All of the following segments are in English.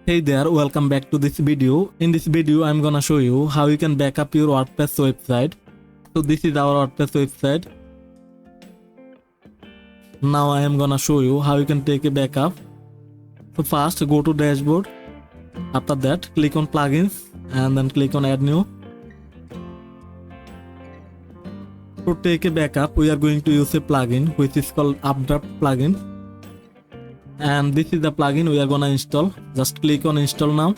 Hey there, welcome back to this video. In this video, I'm gonna show you how you can back up your WordPress website. So this is our WordPress website. Now I am gonna show you how you can take a backup. So first go to dashboard. After that, click on plugins and then click on add new. To take a backup, we are going to use a plugin which is called Updraft plugin. And this is the plugin we are gonna install. Just click on install now.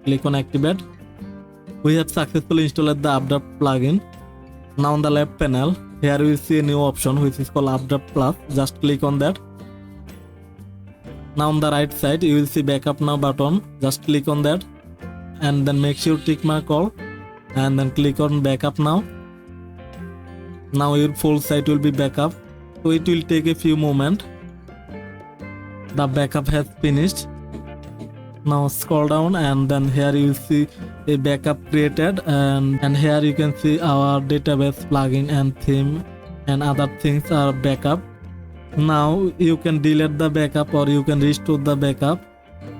Click on activate. We have successfully installed the Updraft plugin. Now on the left panel, here you will see a new option which is called Updraft Plus. Just click on that. Now on the right side, you will see backup now button. Just click on that and then make sure tick mark all and then click on backup now. Now your full site will be backup. So it will take a few moments. The backup has finished. Now scroll down and then here you will see a backup created and here you can see our database plugin and theme and other things are backup. Now you can delete the backup or you can restore the backup.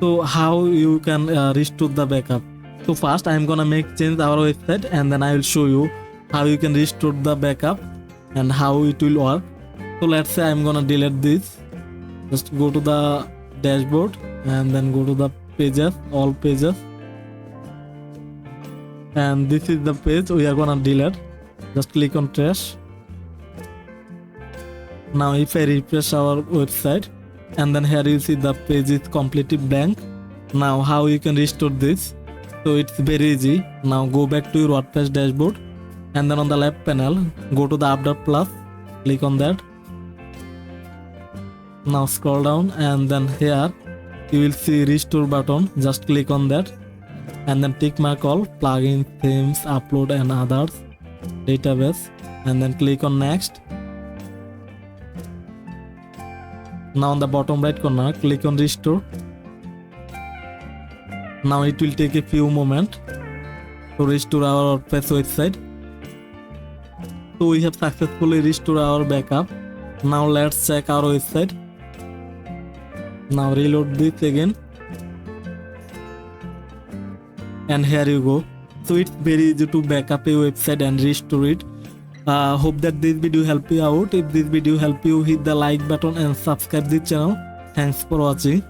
So how you can restore the backup? So first I am gonna make change our website and then I will show you how you can restore the backup and how it will work. So let's say I am gonna delete this. Just go to the dashboard and then go to the pages, all pages, and this is the page we are gonna delete. Just click on trash. Now if I refresh our website and then here you see the page is completely blank. Now how you can restore this? So it's very easy. Now go back to your WordPress dashboard and then on the left panel go to the Updraft Plus, click on that. Now scroll down and then here you will see restore button. Just click on that and then tick mark all plugin, themes, upload and others, database, and then click on next. Now on the bottom right corner click on restore. Now it will take a few moments to restore our WordPress website. So we have successfully restored our backup. Now let's check our website. Now reload this again and here you go. So it's very easy to back up a website and restore it. Hope that this video helped you out. If this video helped you, hit the like button and subscribe this channel. Thanks for watching.